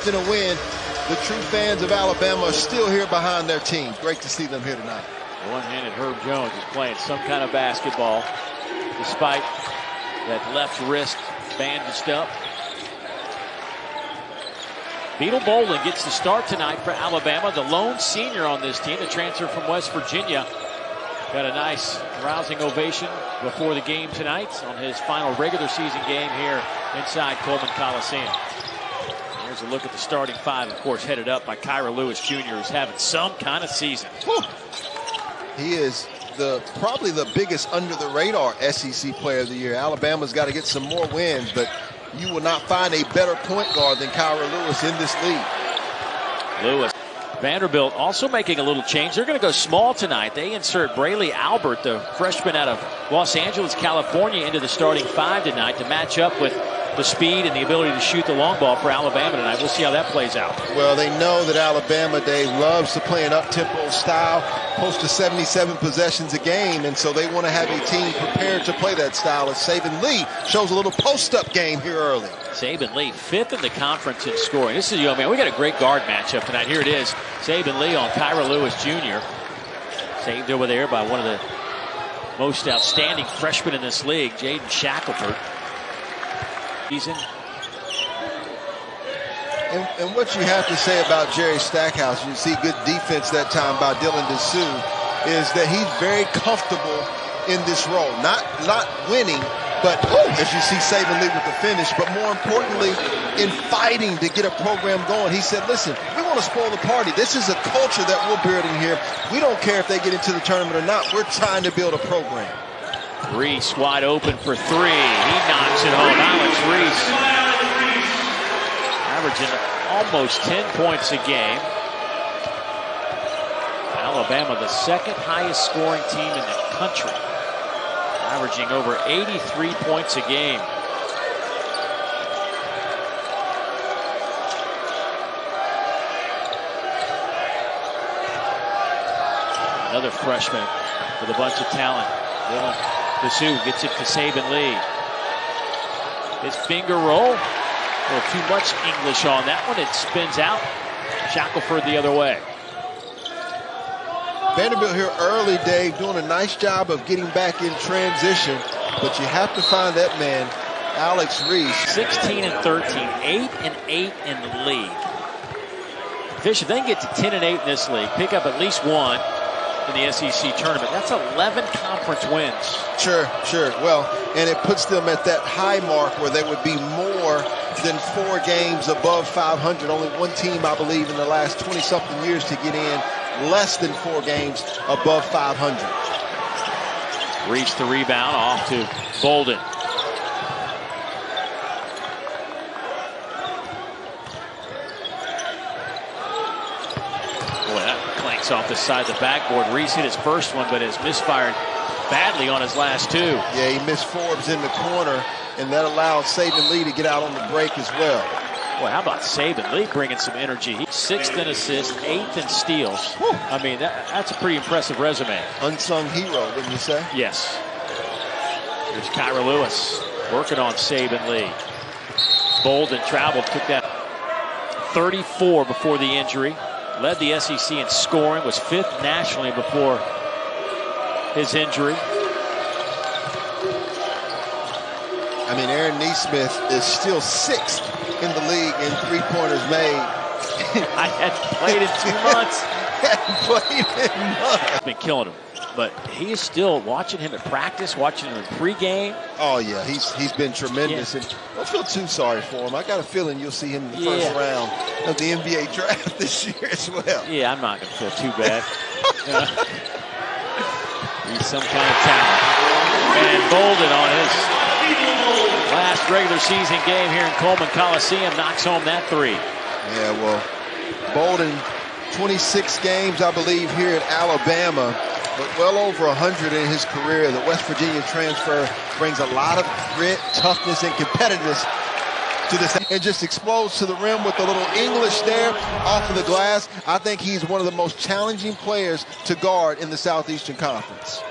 in a win. The true fans of Alabama are still here behind their team. Great to see them here tonight. One-handed Herb Jones is playing some kind of basketball despite that left wrist bandaged up. Beetle Bolden gets the start tonight for Alabama, the lone senior on this team, the transfer from West Virginia. Got a nice rousing ovation before the game tonight on his final regular season game here inside Coleman Coliseum. Here's a look at the starting five, of course, headed up by Kira Lewis Jr., who's having some kind of season. Whew. He is probably the biggest under-the-radar SEC player of the year. Alabama's got to get some more wins, but you will not find a better point guard than Kira Lewis in this league. Lewis. Vanderbilt also making a little change. They're going to go small tonight. They insert Braelee Albert, the freshman out of Los Angeles, California, into the starting five tonight to match up with the speed and the ability to shoot the long ball for Alabama tonight. We'll see how that plays out. Well, they know that Alabama, Dave, loves to play an up-tempo style, close to 77 possessions a game, and so they want to have a team prepared to play that style. As Saban Lee shows a little post-up game here early. Saban Lee, fifth in the conference in scoring. This is, man, we got a great guard matchup tonight. Here it is. Saban Lee on Kira Lewis Jr. Saved over there by one of the most outstanding freshmen in this league, Jaden Shackelford. And what you have to say about Jerry Stackhouse, you see good defense that time by Dylan DeSue, is that he's very comfortable in this role. Not winning, but as you see Saban Lee with the finish, but more importantly, in fighting to get a program going. He said, listen, we want to spoil the party. This is a culture that we're building here. We don't care if they get into the tournament or not. We're trying to build a program. Reese wide open for three. He knocks it home. Alex Reese averaging almost 10 points a game. Alabama, the second highest scoring team in the country, averaging over 83 points a game. Another freshman with a bunch of talent. DeSue gets it to Saban Lee. His finger roll. A little too much English on that one. It spins out. Shackelford the other way. Vanderbilt here early, Dave, doing a nice job of getting back in transition. But you have to find that man, Alex Reese. 16 and 13, 8 and 8 in the league. Fish, if they can get to 10 and 8 in this league, pick up at least one in the SEC tournament. That's 11 conference wins. Sure. Well, and it puts them at that high mark where they would be more than 4 games above 500. Only one team, I believe, in the last 20-something years to get in less than 4 games above 500. Reach the rebound off to Bolden. Off the side of the backboard. Reese hit his first one, but has misfired badly on his last 2. Yeah, he missed Forbes in the corner, and that allowed Saban Lee to get out on the break as well. Well, how about Saban Lee bringing some energy? He's 6th in assists, 8th in steals. Whew. I mean, that's a pretty impressive resume. Unsung hero, wouldn't you say? Yes. Here's Kira Lewis working on Saban Lee. Bolden traveled, took that 34 before the injury. Led the SEC in scoring, was 5th nationally before his injury. I mean, Aaron Neesmith is still 6th in the league in three-pointers made. I hadn't played in 2 months. He's been killing him, but he is still watching him at practice, watching him in pregame. Oh yeah, he's been tremendous, and don't feel too sorry for him. I got a feeling you'll see him in the first round of the NBA draft this year as well. Yeah, I'm not gonna feel too bad. He's some kind of talent. And Bolden on his last regular season game here in Coleman Coliseum knocks home that 3. Yeah, well, Bolden, 26 games, I believe, here at Alabama, but well over 100 in his career. The West Virginia transfer brings a lot of grit, toughness, and competitiveness to this, and just explodes to the rim with a little English there off of the glass. I think he's one of the most challenging players to guard in the Southeastern Conference.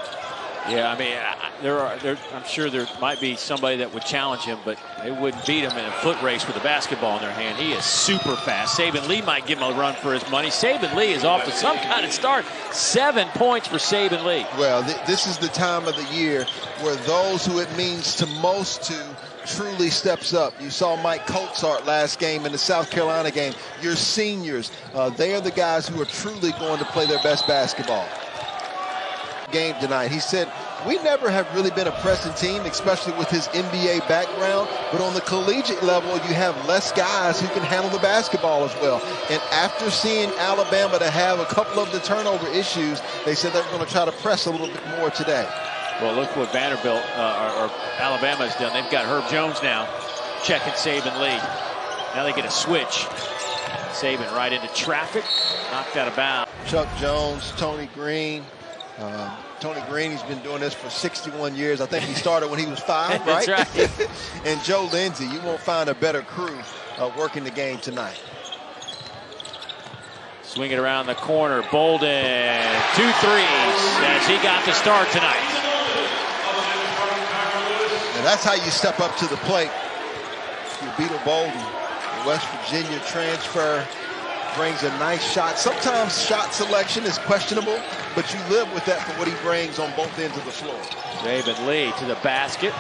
Yeah, I mean, I'm sure there might be somebody that would challenge him, but they wouldn't beat him in a foot race with a basketball in their hand. He is super fast. Saban Lee might give him a run for his money. Saban Lee is off to some kind of start. 7 points for Saban Lee. Well, this is the time of the year where those who it means to most to truly steps up. You saw Mike Coltsart last game in the South Carolina game. Your seniors, they are the guys who are truly going to play their best basketball. Game tonight, he said, we never have really been a pressing team, especially with his NBA background, but on the collegiate level, you have less guys who can handle the basketball as well. And after seeing Alabama to have a couple of the turnover issues, they said they're going to try to press a little bit more today. Well, look what Vanderbilt or Alabama has done. They've got Herb Jones now checking Saban Lee. Now they get a switch. Saban right into traffic, knocked out of bounds. Chuck Jones, Tony Green. Tony Green, he's been doing this for 61 years. I think he started when he was 5, right? That's right. And Joe Lindsey, you won't find a better crew working the game tonight. Swing it around the corner. Bolden, 2 threes as he got the start tonight. And that's how you step up to the plate. Beetle Bolden, the West Virginia transfer, brings a nice shot. Sometimes shot selection is questionable, but you live with that for what he brings on both ends of the floor. Saban Lee to the basket.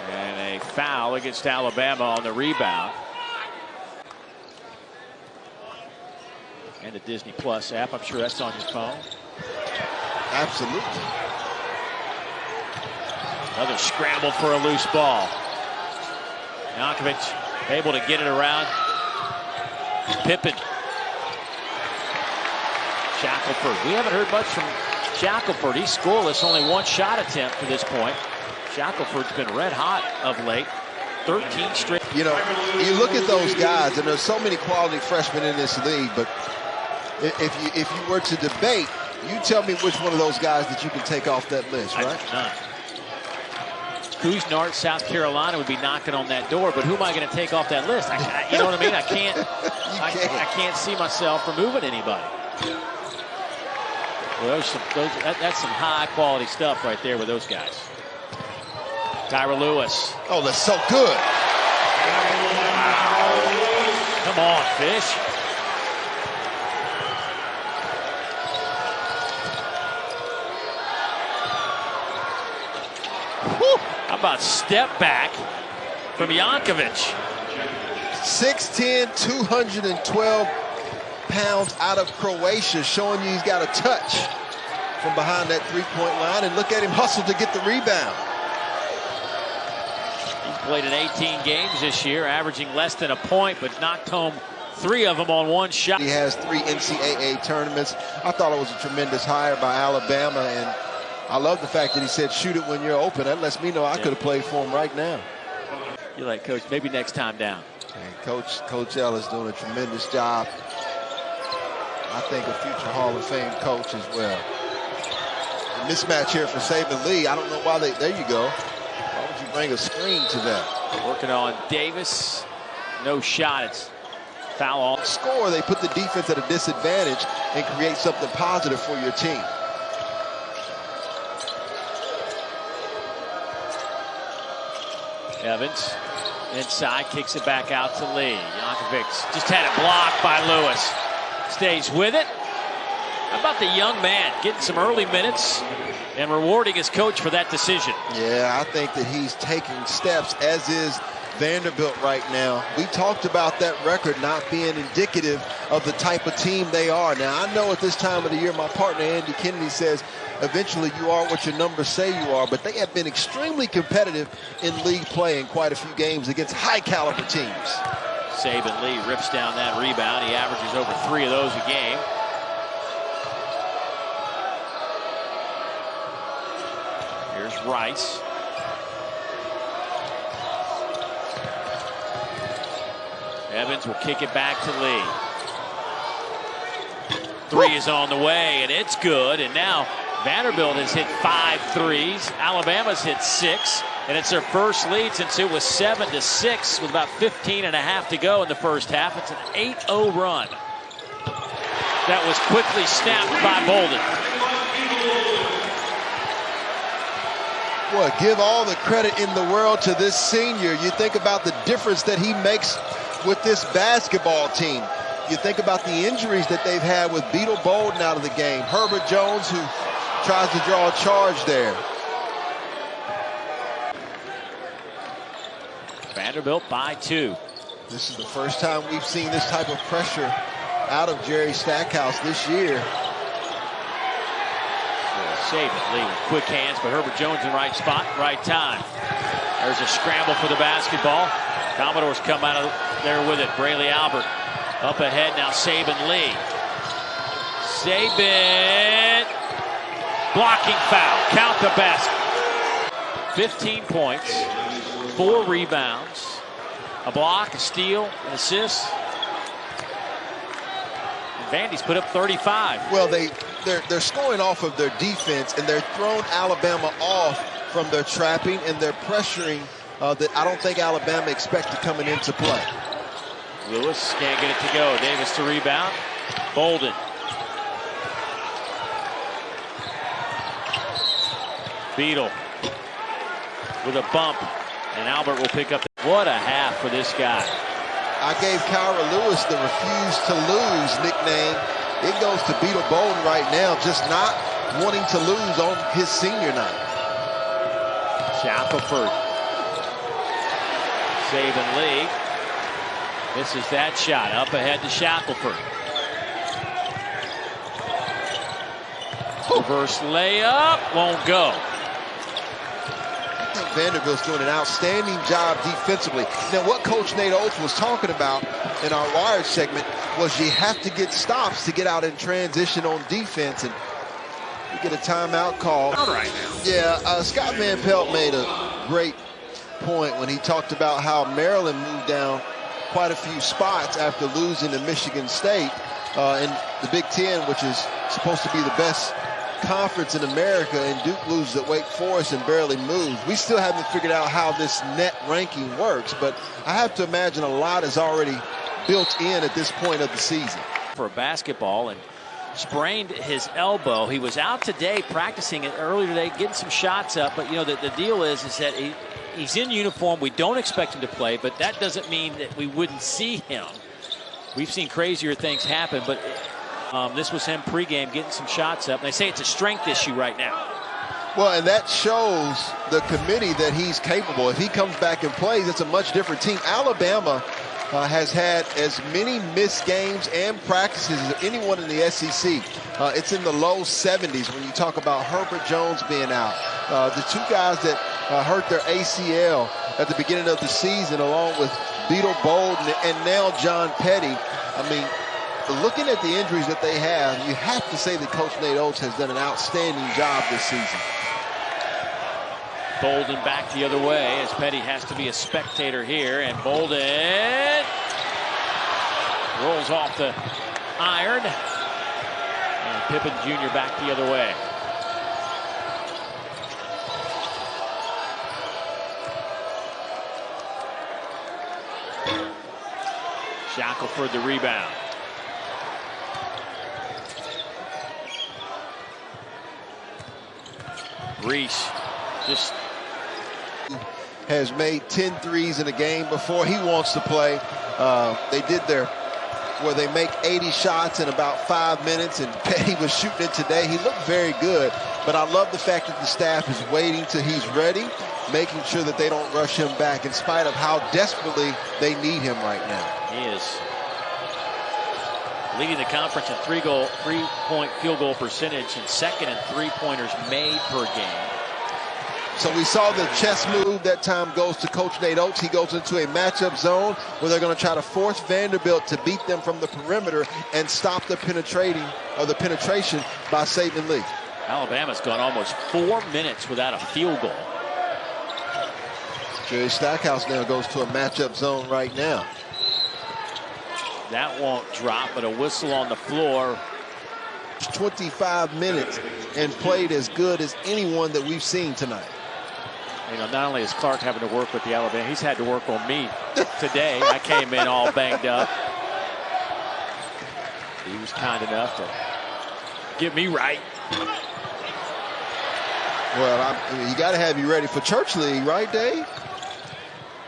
And a foul against Alabama on the rebound. And the Disney Plus app. I'm sure that's on your phone. Absolutely. Another scramble for a loose ball. Yankovic able to get it around. Pippen. Shackelford. We haven't heard much from Shackelford. He's scoreless. Only 1 shot attempt to this point. Shackelford's been red hot of late. 13 straight. You know, you look at those guys, and there's so many quality freshmen in this league, but if you were to debate, you tell me which one of those guys that you can take off that list, right? None. Couisnard, South Carolina would be knocking on that door, but who am I going to take off that list? You know what I mean? I can't see myself removing anybody. Well, that's some high quality stuff right there with those guys. Tyra Lewis. Oh, that's so good. Come on, Fish. Whew. How about step back from Yankovic? 6'10", 212 pounds out of Croatia, showing you he's got a touch from behind that three-point line. And look at him hustle to get the rebound. He's played in 18 games this year, averaging less than a point, but knocked home 3 of them on 1 shot. He has 3 NCAA tournaments. I thought it was a tremendous hire by Alabama, and I love the fact that he said, shoot it when you're open. That lets me know I could have played for him right now. You're like, Coach, maybe next time down. And Coach L is doing a tremendous job. I think a future Hall of Fame coach as well. The mismatch here for Saban Lee. I don't know why there you go. Why would you bring a screen to that? Working on Davis. No shot. It's foul on. Score, they put the defense at a disadvantage and create something positive for your team. Evans inside, kicks it back out to Lee. Yankovic just had it blocked by Lewis. Stays with it. How about the young man getting some early minutes and rewarding his coach for that decision? Yeah, I think that he's taking steps, as is Vanderbilt right now. We talked about that record not being indicative of the type of team they are. Now, I know at this time of the year, my partner Andy Kennedy says, eventually you are what your numbers say you are, but they have been extremely competitive in league play in quite a few games against high caliber teams. Saban Lee rips down that rebound. He averages over 3 of those a game. Here's Rice. Evans will kick it back to Lee. 3 is on the way, and it's good. And now Vanderbilt has hit 5 threes. Alabama's hit 6, and it's their first lead since it was 7-6 with about 15.5 to go in the first half. It's an 8-0 run. That was quickly snapped by Bolden. Boy, give all the credit in the world to this senior. You think about the difference that he makes with this basketball team. You think about the injuries that they've had with Beetle Bolden out of the game. Herbert Jones, who tries to draw a charge there. Vanderbilt by 2. This is the first time we've seen this type of pressure out of Jerry Stackhouse this year. Save it, Lee with quick hands, but Herbert Jones in right spot, right time. There's a scramble for the basketball. Commodores come out of there with it. Braelee Albert up ahead now. Saban Lee. Saban. Blocking foul. Count the basket. 15 points, 4 rebounds, a block, a steal, an assist. And Vandy's put up 35. Well, they're scoring off of their defense, and they're throwing Alabama off from their trapping and their pressuring that I don't think Alabama expected coming into play. Lewis can't get it to go. Davis to rebound. Bolden. Beetle with a bump, and Albert will pick up. What a half for this guy. I gave Kyra Lewis the refuse to lose nickname. It goes to Beetle Bolden right now, just not wanting to lose on his senior night. Shackelford. Saban Lee. Misses that shot. Up ahead to Shackelford. Reverse layup. Won't go. I think Vanderbilt's doing an outstanding job defensively. Now, what Coach Nate Oates was talking about in our Wired segment was you have to get stops to get out in transition on defense, and you get a timeout call. Right now. Yeah, Scott Van Pelt made a great point when he talked about how Maryland moved down quite a few spots after losing to Michigan State in the Big Ten, which is supposed to be the best conference in America, and Duke loses at Wake Forest and barely moves. We still haven't figured out how this net ranking works, but I have to imagine a lot is already built in at this point of the season. For basketball, and sprained his elbow. He was out today practicing it earlier today, getting some shots up, but you know the deal is that he's in uniform. We don't expect him to play, but that doesn't mean that we wouldn't see him. We've seen crazier things happen, but this was him pregame getting some shots up. And they say it's a strength issue right now. Well, and that shows the committee that he's capable. If he comes back and plays, it's a much different team. Alabama has had as many missed games and practices as anyone in the SEC. It's in the low 70s when you talk about Herbert Jones being out. The two guys that hurt their ACL at the beginning of the season, along with Beetle Bolden and now John Petty. I mean, looking at the injuries that they have, you have to say that Coach Nate Oates has done an outstanding job this season. Bolden back the other way as Petty has to be a spectator here, and Bolden rolls off the iron, and Pippen Jr. back the other way. Shackelford the rebound. Reese just has made 10 threes in a game before he wants to play. They did where they make 80 shots in about 5 minutes, and Petty was shooting it today. He looked very good, but I love the fact that the staff is waiting till he's ready, making sure that they don't rush him back in spite of how desperately they need him right now. He is leading the conference in three-point field goal percentage and second in three-pointers made per game. So we saw the chess move that time goes to Coach Nate Oates. He goes into a matchup zone where they're going to try to force Vanderbilt to beat them from the perimeter and stop the penetration by Saban Lee. Alabama's gone almost 4 minutes without a field goal. Jerry Stackhouse now goes to a matchup zone right now. That won't drop, but a whistle on the floor. 25 minutes and played as good as anyone that we've seen tonight. You know, not only is Clark having to work with the Alabama, he's had to work on me today. I came in all banged up. He was kind enough to get me right. Well, you got to have you ready for church league, right, Dave?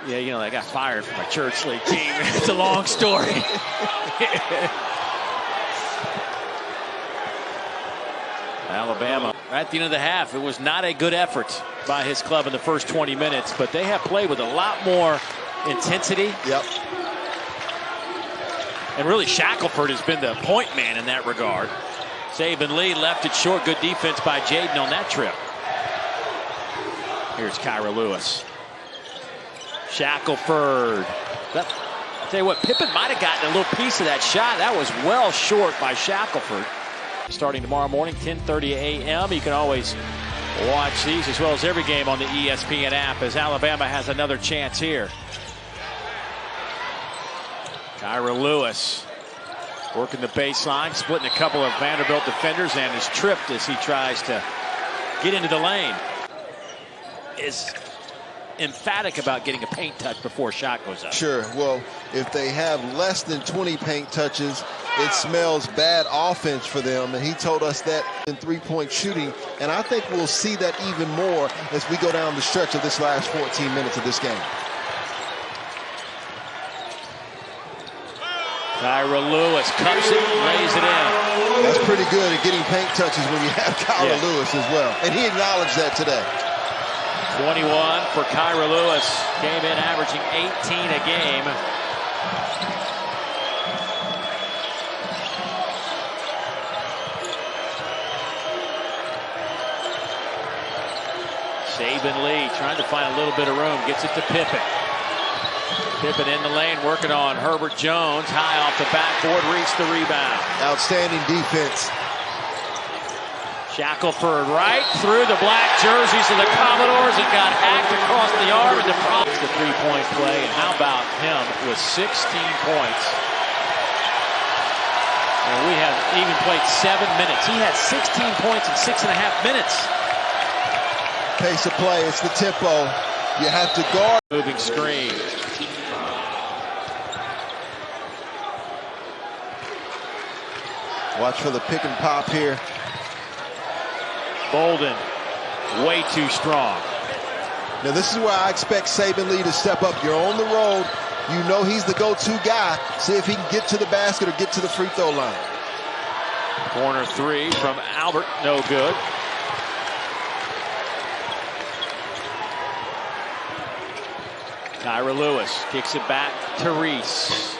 Yeah, you know, I got fired from a church league team. It's a long story. Alabama, at the end of the half, it was not a good effort by his club in the first 20 minutes, but they have played with a lot more intensity. Yep. And really, Shackelford has been the point man in that regard. Braelee left it short. Good defense by Jaden on that trip. Here's Kyra Lewis. Shackelford. I'll tell you what, Pippen might have gotten a little piece of that shot. That was well short by Shackelford. Starting tomorrow morning, 10:30 a.m. You can always watch these as well as every game on the ESPN app as Alabama has another chance here. Kyra Lewis working the baseline, splitting a couple of Vanderbilt defenders, and is tripped as he tries to get into the lane. Is emphatic about getting a paint touch before a shot goes up. Sure. Well, if they have less than 20 paint touches, it smells bad offense for them. And he told us that in three-point shooting. And I think we'll see that even more as we go down the stretch of this last 14 minutes of this game. Kyra Lewis cuts it, lays it in. That's pretty good at getting paint touches when you have Kyra Lewis as well. And he acknowledged that today. 21 for Kyra Lewis. Came in averaging 18 a game. Braelee trying to find a little bit of room. Gets it to Pippen. Pippen in the lane, working on Herbert Jones. High off the backboard, reached the rebound. Outstanding defense. Shackelford right through the black jerseys of the Commodores and got hacked across the arm. And the three-point play. And how about him with 16 points? And we have even played 7 minutes. He had 16 points in 6.5 minutes. Pace of play, it's the tempo. You have to guard. Moving screen. Watch for the pick and pop here. Bolden, way too strong. Now this is where I expect Braelee to step up. You're on the road. You know he's the go-to guy. See if he can get to the basket or get to the free throw line. Corner three from Albert, no good. Kyra Lewis kicks it back to Reese.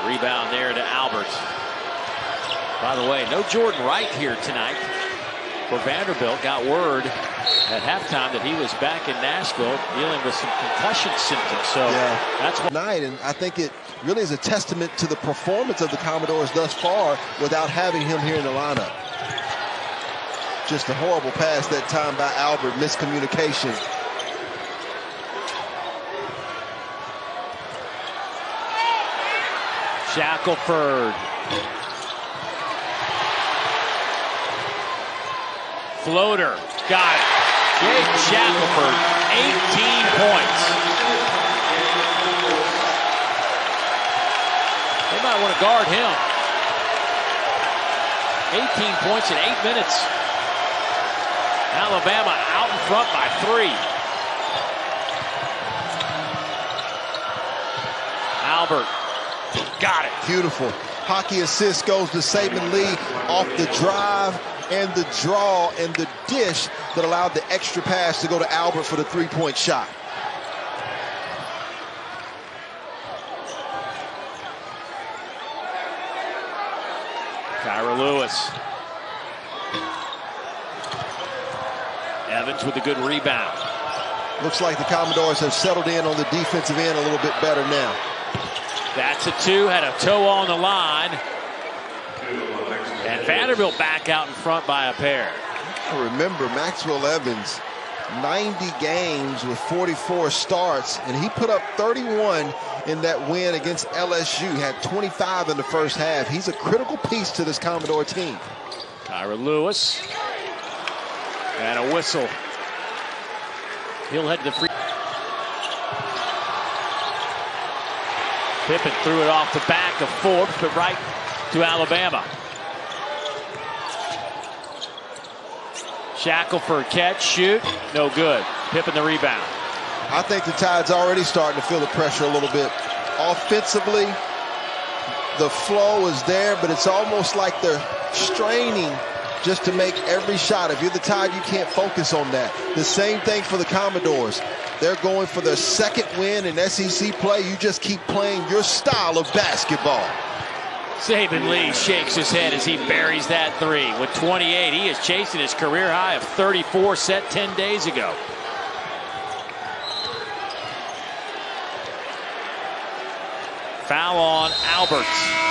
Rebound there to Albert. By the way, no Jordan Wright here tonight for Vanderbilt. Got word at halftime that he was back in Nashville dealing with some concussion symptoms. So that's what night, and I think it really is a testament to the performance of the Commodores thus far without having him here in the lineup. Just a horrible pass that time by Albert, miscommunication. Shackelford. Floater. Got it. Jake Shackelford, 18 points. They might want to guard him. 18 points in 8 minutes. Alabama out in front by 3. Albert. Got it. Beautiful. Hockey assist goes to Braelee off the drive and the draw and the dish that allowed the extra pass to go to Albert for the three-point shot. Kyra Lewis. Evans with a good rebound. Looks like the Commodores have settled in on the defensive end a little bit better now. That's a 2, had a toe on the line. And Vanderbilt back out in front by a pair. Remember, Maxwell Evans, 90 games with 44 starts, and he put up 31 in that win against LSU. Had 25 in the first half. He's a critical piece to this Commodore team. Kyra Lewis. And a whistle. He'll head to the free. Pippen threw it off the back of Forbes, but right to Alabama. Shackelford catch, shoot, no good. Pippen the rebound. I think the Tide's already starting to feel the pressure a little bit. Offensively, the flow is there, but it's almost like they're straining just to make every shot. If you're the Tide, you can't focus on that. The same thing for the Commodores. They're going for their second win in SEC play. You just keep playing your style of basketball. Saban Lee shakes his head as he buries that three. With 28, he is chasing his career high of 34 set 10 days ago. Foul on Alberts.